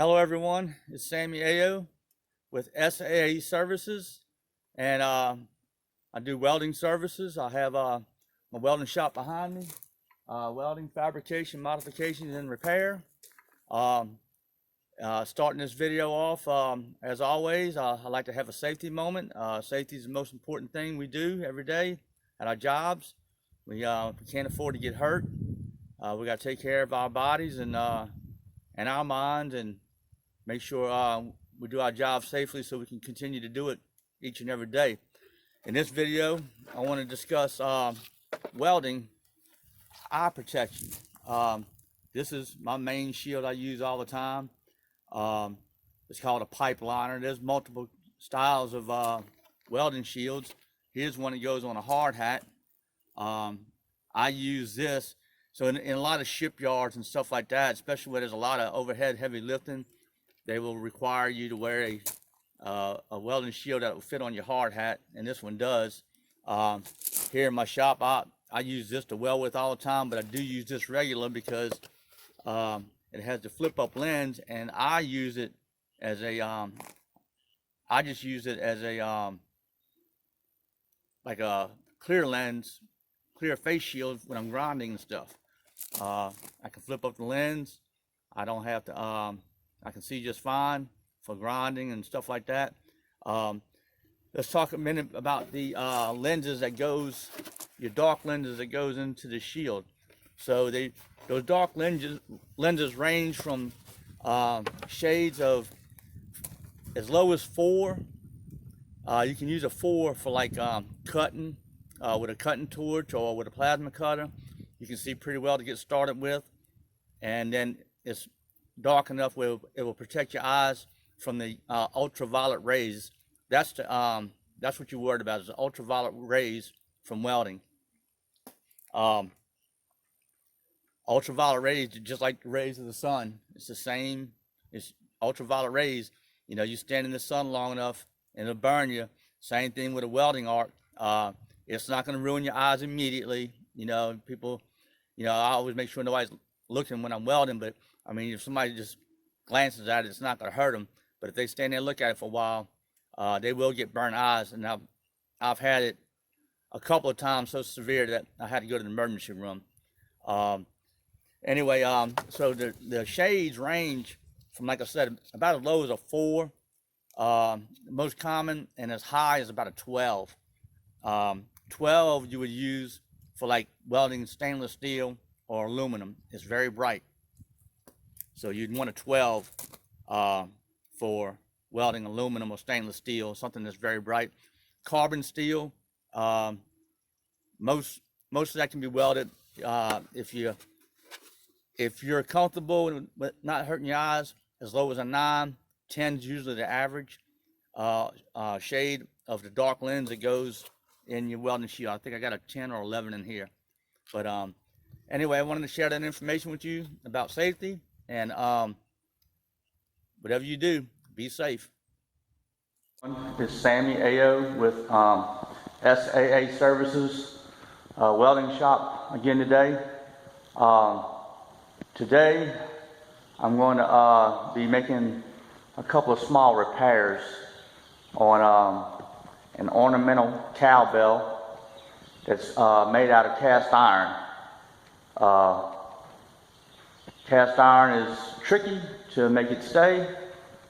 Hello everyone, it's Sammy Ayo with SAA Services, and I do welding services. I have my welding shop behind me, welding, fabrication, modifications, and repair. Starting this video off, as always, I like to have a safety moment. Safety is the most important thing we do every day at our jobs. We can't afford to get hurt. We got to take care of our bodies and our minds, and make sure we do our job safely so we can continue to do it each and every day. In this video, I want to discuss welding eye protection. This is my main shield I use all the time. It's called a pipe liner. There's multiple styles of welding shields. Here's one that goes on a hard hat. I use this. So in a lot of shipyards and stuff like that, especially where there's a lot of overhead heavy lifting, they will require you to wear a welding shield that will fit on your hard hat, and this one does. Here in my shop, I use this to weld with all the time, but I do use this regular because it has the flip up lens, and I use it as a I just use it as a like a clear lens, clear face shield when I'm grinding and stuff. I can flip up the lens. I don't have to I can see just fine for grinding and stuff like that. Let's talk a minute about the lenses that goes, your dark lenses that goes into the shield. So those dark lenses range from shades of as low as 4. You can use a 4 for like cutting with a cutting torch or with a plasma cutter. You can see pretty well to get started with, and then it's dark enough where it will protect your eyes from the ultraviolet rays. That's what you're worried about, is the ultraviolet rays from welding. Ultraviolet rays, just like the rays of the sun, it's the same. It's ultraviolet rays. You know, you stand in the sun long enough and it'll burn you. Same thing with a welding arc. It's not going to ruin your eyes immediately. You know, people, you know, I always make sure nobody's looking when I'm welding, but I mean, if somebody just glances at it, it's not going to hurt them. But if they stand there and look at it for a while, they will get burnt eyes. And I've had it a couple of times so severe that I had to go to the emergency room. Anyway, so the shades range from, like I said, about as low as a 4. Most common and as high as about a 12. 12 you would use for like welding stainless steel or aluminum. It's very bright. So you'd want a 12 for welding aluminum or stainless steel, something that's very bright. Carbon steel, most of that can be welded. If you're comfortable with not hurting your eyes, as low as a 9. 10 is usually the average shade of the dark lens that goes in your welding shield. I think I got a 10 or 11 in here. But anyway, I wanted to share that information with you about safety. And whatever you do, be safe. It's Sammy Ayo with SAA Services Welding Shop again today. Today I'm going to be making a couple of small repairs on an ornamental cowbell that's made out of cast iron. Cast iron is tricky to make it stay.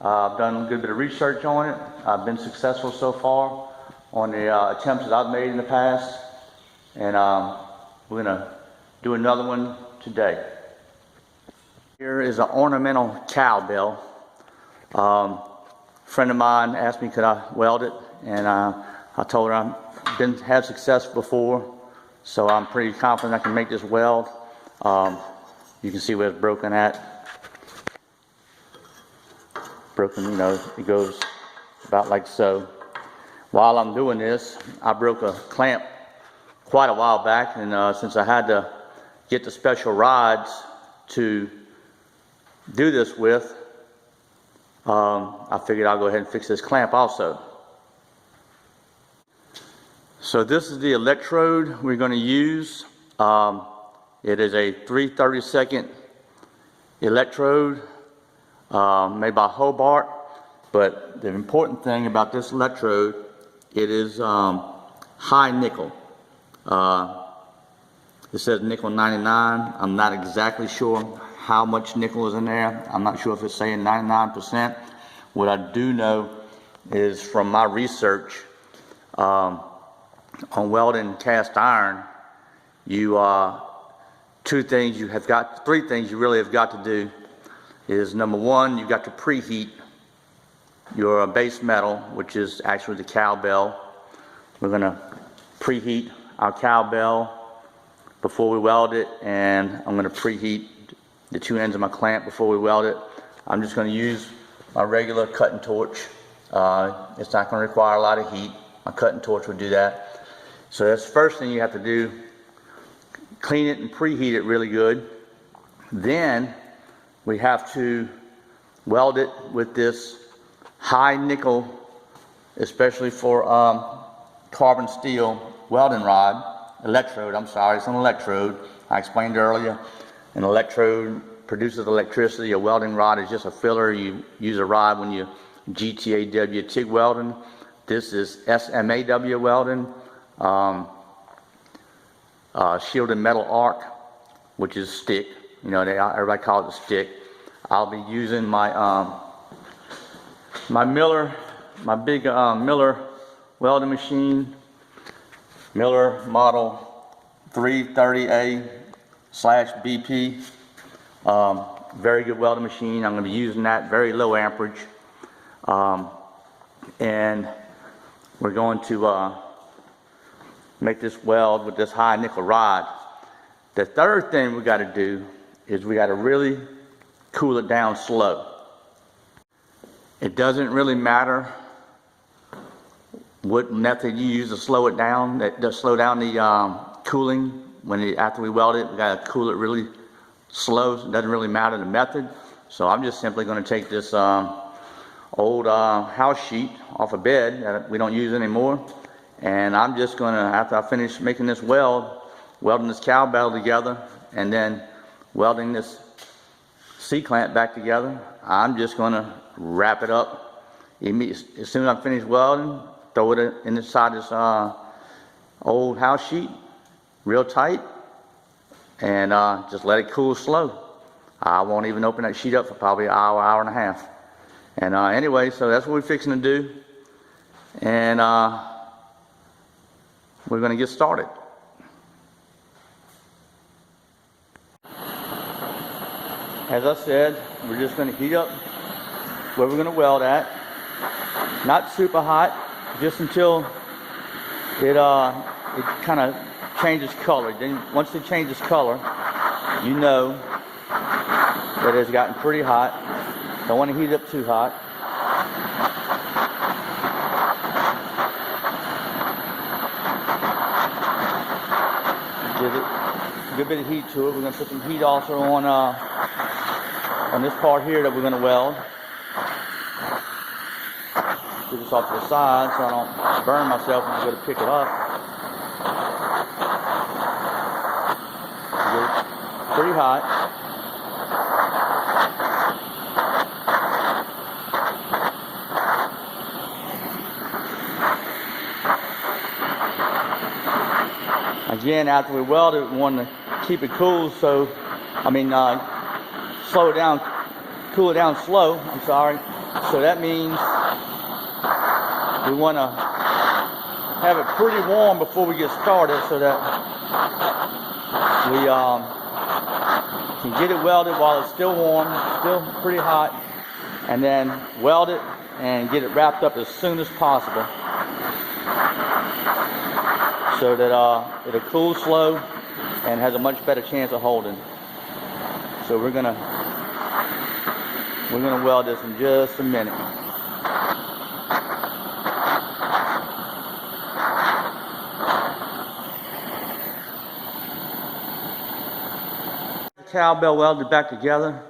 I've done a good bit of research on it. I've been successful so far on the attempts that I've made in the past, and we're going to do another one today. Here is an ornamental cowbell. A friend of mine asked me could I weld it, and I told her I've had success before, so I'm pretty confident I can make this weld. You can see where it's broken at. Broken, you know, it goes about like so. While I'm doing this, I broke a clamp quite a while back, and since I had to get the special rods to do this with, I figured I'll go ahead and fix this clamp also. So this is the electrode we're going to use. It is a 3/32 electrode. made by Hobart. But the important thing about this electrode, it is high nickel. It says nickel 99. I'm not exactly sure how much nickel is in there. I'm not sure if it's saying 99%. What I do know is from my research on welding cast iron, three things you really have got to do is, number one, you've got to preheat your base metal, which is actually the cowbell. We're going to preheat our cowbell before we weld it, and I'm going to preheat the two ends of my clamp before we weld it. I'm just going to use my regular cutting torch. It's not going to require a lot of heat. My cutting torch will do that. So that's the first thing you have to do. Clean it and preheat it really good. Then we have to weld it with this high nickel, especially for carbon steel welding rod. Electrode, I'm sorry, it's an electrode. I explained earlier, an electrode produces electricity. A welding rod is just a filler. You use a rod when you GTAW TIG welding. This is SMAW welding, shielded metal arc, which is stick. You know, everybody calls it a stick. I'll be using my my big Miller welding machine. Miller model 330A/BP. Very good welding machine. I'm going to be using that, very low amperage. And we're going to make this weld with this high nickel rod. The third thing we got to do is we got to really cool it down slow. It doesn't really matter what method you use to slow it down, to slow down the cooling. After we weld it, we got to cool it really slow. It doesn't really matter the method. So I'm just simply going to take this old house sheet off a bed that we don't use anymore, and I'm just going to, after I finish making this welding this cowbell together, and then welding this C-clamp back together, I'm just going to wrap it up. As soon as I finish welding, throw it inside this old house sheet, real tight, and just let it cool slow. I won't even open that sheet up for probably an hour, hour and a half. And anyway, so that's what we're fixing to do. And we're going to get started. As I said, we're just going to heat up where we're going to weld at. Not super hot, just until it kind of changes color. Then once it changes color, you know that it's gotten pretty hot. Don't want to heat it up too hot. Give it a good bit of heat to it. We're going to put some heat also on this part here that we're going to weld. Get this off to the side so I don't burn myself when I go to pick it up. Get it pretty hot. Again, after we weld it, we want to keep it cool, slow it down, cool it down slow, I'm sorry. So that means we want to have it pretty warm before we get started so that we can get it welded while it's still warm, still pretty hot, and then weld it and get it wrapped up as soon as possible so that it'll cool slow and has a much better chance of holding. So we're gonna weld this in just a minute. The cowbell welded back together.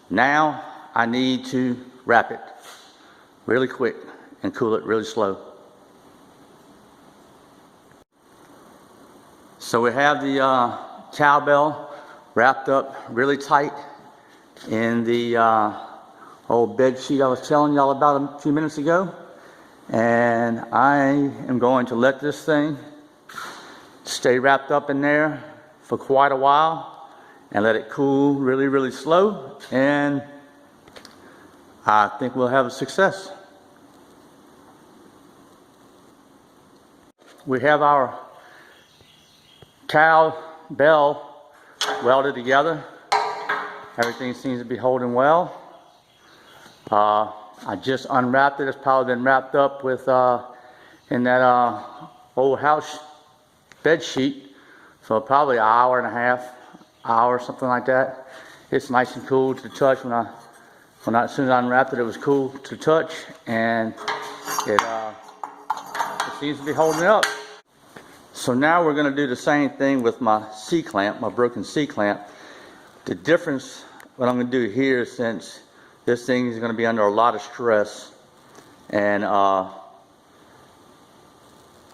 Now I need to wrap it really quick and cool it really slow. So we have the cowbell wrapped up really tight in the old bed sheet I was telling y'all about a few minutes ago. And I am going to let this thing stay wrapped up in there for quite a while and let it cool really, really slow. And I think we'll have a success. We have our cowl bell welded together. Everything seems to be holding well. I just unwrapped it. It's probably been wrapped up with in that old house bed sheet for probably an hour and a half, hour, something like that. It's nice and cool to the touch. As soon as I unwrapped it, it was cool to touch, and it seems to be holding up. So now we're going to do the same thing with my C-clamp, my broken C-clamp. The difference, what I'm going to do here, since this thing is going to be under a lot of stress, and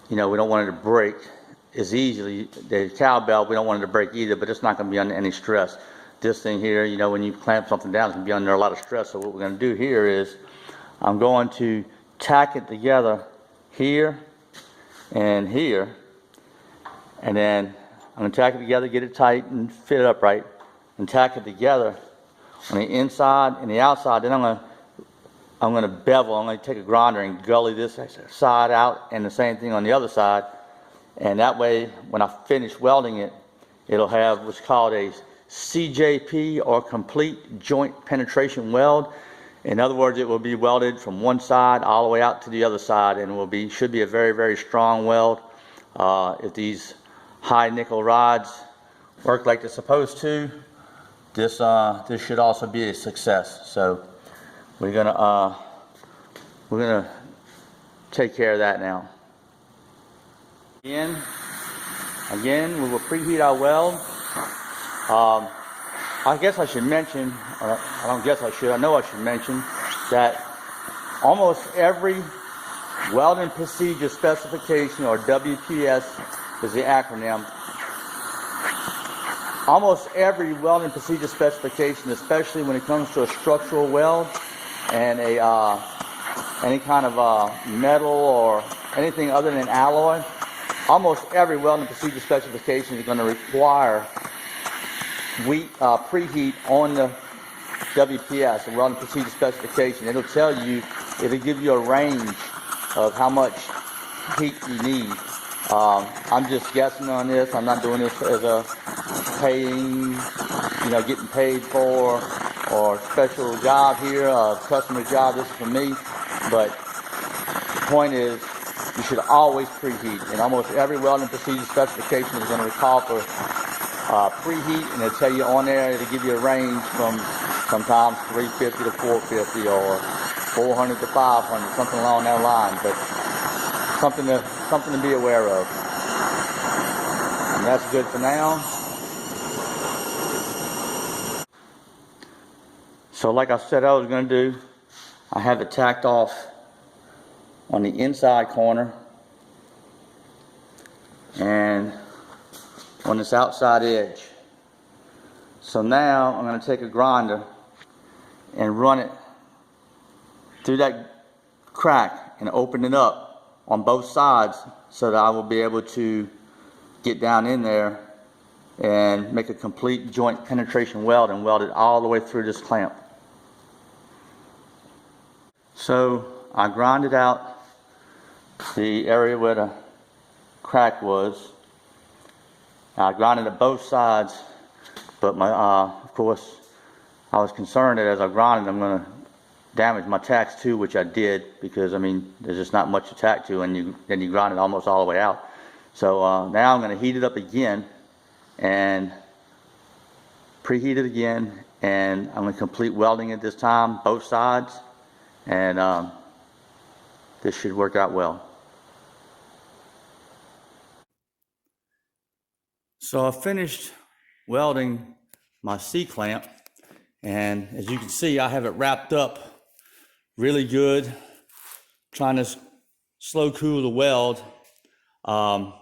you know, we don't want it to break as easily. The cowbell, we don't want it to break either, but it's not going to be under any stress. This thing here, you know, when you clamp something down, it's going to be under a lot of stress. So what we're going to do here is I'm going to tack it together here and here, and then I'm going to tack it together, get it tight and fit it up right, and tack it together on the inside and the outside. Then I'm going to bevel. I'm going to take a grinder and gully this side out, and the same thing on the other side. And that way, when I finish welding it, it'll have what's called a CJP, or complete joint penetration weld. In other words, it will be welded from one side all the way out to the other side, and should be a very, very strong weld. If these high nickel rods work like they're supposed to, this should also be a success. So we're gonna take care of that now. Again, we will preheat our weld. I guess I should mention, or I don't guess I should, I know I should mention that almost every welding procedure specification, or WPS is the acronym. Almost every welding procedure specification, especially when it comes to a structural weld and any kind of metal or anything other than alloy, almost every welding procedure specification is going to require preheat on the WPS, the welding procedure specification. It'll tell you, it'll give you a range of how much heat you need. I'm just guessing on this. I'm not doing this as a paying, getting paid for, or special job here, a customer job. This is for me. But the point is, you should always preheat. And almost every welding procedure specification is going to call for preheat, and they'll tell you on there, it'll give you a range from sometimes 350 to 450, or 400 to 500, something along that line. But something to be aware of. And that's good for now. So like I said I was going to do, I have it tacked off on the inside corner and on this outside edge. So now I'm going to take a grinder and run it through that crack and open it up on both sides, so that I will be able to get down in there and make a complete joint penetration weld and weld it all the way through this clamp. So I grinded out the area where the crack was. I grinded it both sides, but of course, I was concerned that as I grinded, I'm going to damage my tacks too, which I did, because there's just not much to tack to, and then you grind it almost all the way out. So now I'm going to heat it up again and preheat it again, and I'm going to complete welding it this time, both sides, and this should work out well. So I finished welding my C-clamp, and as you can see, I have it wrapped up really good, trying to slow cool the weld. The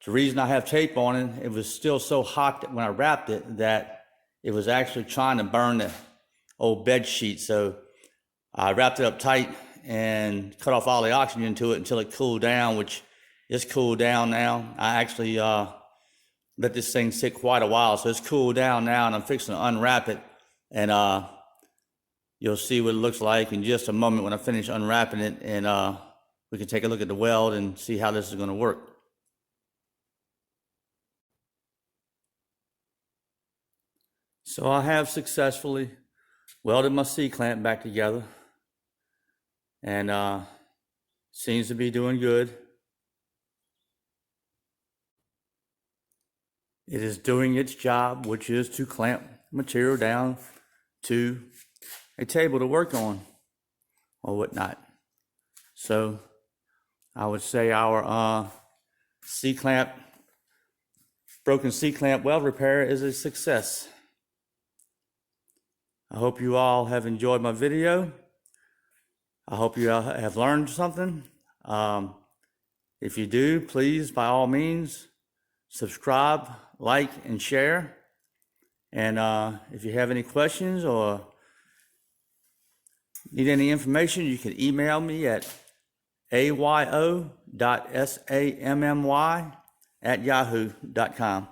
reason I have tape on it, it was still so hot that when I wrapped it, that it was actually trying to burn old bed sheet. So I wrapped it up tight and cut off all the oxygen to it until it cooled down, which is cooled down now. I actually let this thing sit quite a while, so it's cooled down now, and I'm fixing to unwrap it, and you'll see what it looks like in just a moment when I finish unwrapping it, and we can take a look at the weld and see how this is going to work. So I have successfully welded my C-clamp back together, and seems to be doing good. It is doing its job, which is to clamp material down to a table to work on or whatnot. So I would say our broken C-clamp weld repair is a success. I hope you all have enjoyed my video. I hope you have learned something. If you do, please, by all means, subscribe, like, and share. And if you have any questions or need any information, you can email me at ayo.sammy@yahoo.com.